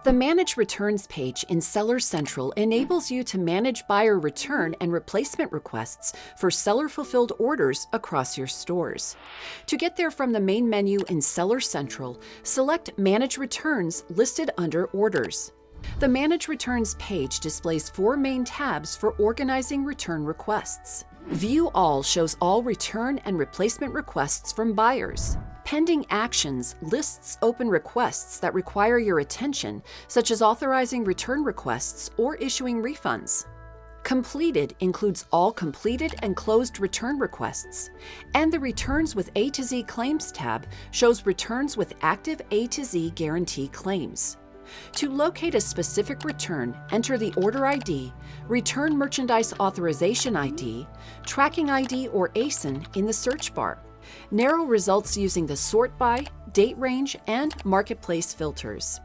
The Manage Returns page in Seller Central enables you to manage buyer return and replacement requests for seller-fulfilled orders across your stores. To get there from the main menu in Seller Central, select Manage Returns listed under Orders. The Manage Returns page displays 4 main tabs for organizing return requests. View All shows all return and replacement requests from buyers. Pending Actions lists open requests that require your attention, such as authorizing return requests or issuing refunds. Completed includes all completed and closed return requests, and the Returns with A to Z Claims tab shows returns with active A to Z guarantee claims. To locate a specific return, enter the Order ID, Return Merchandise Authorization ID, Tracking ID, or ASIN in the search bar. Narrow results using the Sort By, Date Range, and Marketplace filters.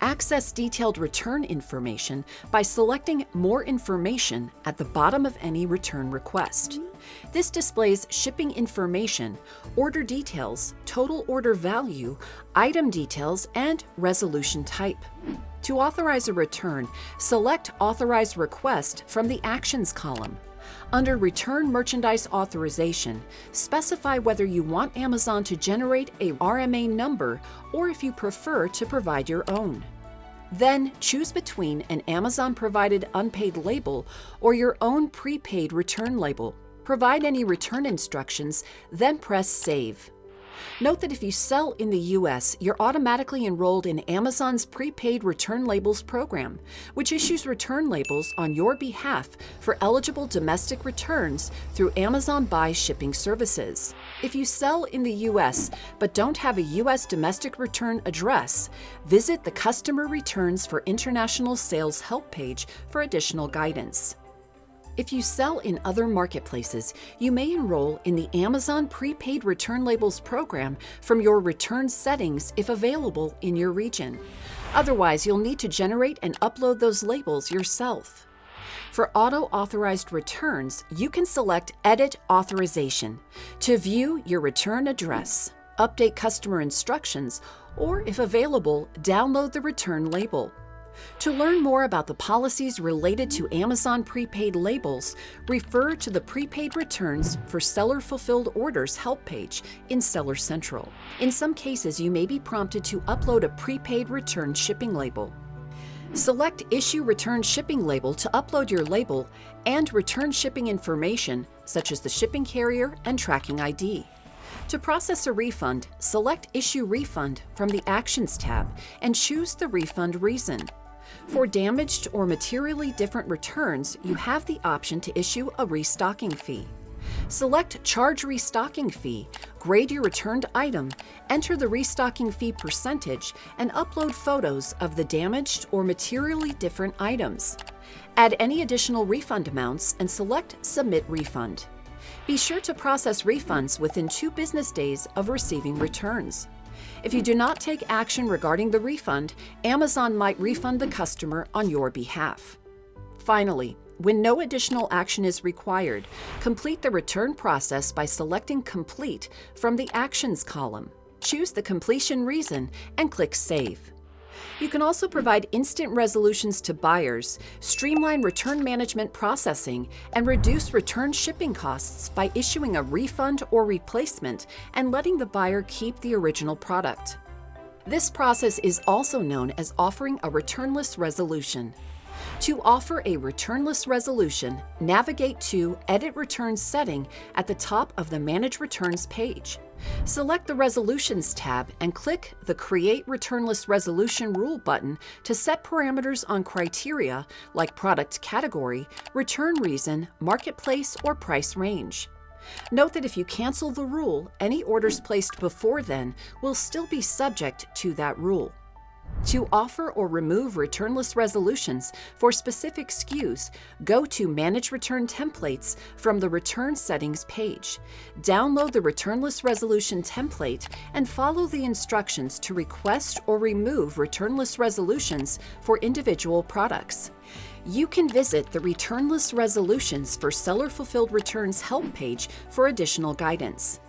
Access detailed return information by selecting More Information at the bottom of any return request. This displays shipping information, order details, total order value, item details, and resolution type. To authorize a return, select Authorized Request from the Actions column. Under Return Merchandise Authorization, specify whether you want Amazon to generate a RMA number or if you prefer to provide your own. Then choose between an Amazon-provided unpaid label or your own prepaid return label. Provide any return instructions, then press Save. Note that if you sell in the U.S., you're automatically enrolled in Amazon's Prepaid Return Labels program, which issues return labels on your behalf for eligible domestic returns through Amazon Buy shipping services. If you sell in the U.S. but don't have a U.S. domestic return address, visit the Customer Returns for International Sales help page for additional guidance. If you sell in other marketplaces, you may enroll in the Amazon Prepaid Return Labels program from your return settings if available in your region. Otherwise, you'll need to generate and upload those labels yourself. For auto-authorized returns, you can select Edit Authorization to view your return address, update customer instructions, or if available, download the return label. To learn more about the policies related to Amazon prepaid labels, refer to the Prepaid Returns for Seller-Fulfilled Orders help page in Seller Central. In some cases, you may be prompted to upload a prepaid return shipping label. Select Issue Return Shipping Label to upload your label and return shipping information, such as the shipping carrier and tracking ID. To process a refund, select Issue Refund from the Actions tab and choose the refund reason. For damaged or materially different returns, you have the option to issue a restocking fee. Select Charge Restocking Fee, grade your returned item, enter the restocking fee percentage, and upload photos of the damaged or materially different items. Add any additional refund amounts and select Submit Refund. Be sure to process refunds within 2 business days of receiving returns. If you do not take action regarding the refund, Amazon might refund the customer on your behalf. Finally, when no additional action is required, complete the return process by selecting Complete from the Actions column. Choose the completion reason and click Save. You can also provide instant resolutions to buyers, streamline return management processing, and reduce return shipping costs by issuing a refund or replacement and letting the buyer keep the original product. This process is also known as offering a returnless resolution. To offer a returnless resolution, navigate to Edit Returns setting at the top of the Manage Returns page. Select the Resolutions tab and click the Create Returnless Resolution Rule button to set parameters on criteria like product category, return reason, marketplace, or price range. Note that if you cancel the rule, any orders placed before then will still be subject to that rule. To offer or remove returnless resolutions for specific SKUs, go to Manage Return Templates from the Return Settings page. Download the returnless resolution template and follow the instructions to request or remove returnless resolutions for individual products. You can visit the Returnless Resolutions for Seller Fulfilled Returns help page for additional guidance.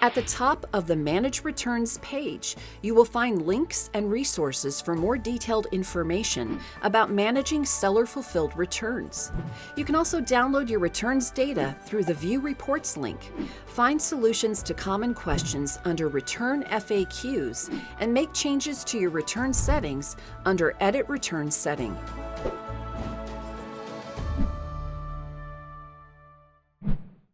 At the top of the Manage Returns page, you will find links and resources for more detailed information about managing seller-fulfilled returns. You can also download your returns data through the View Reports link, find solutions to common questions under Return FAQs, and make changes to your return settings under Edit Return Setting.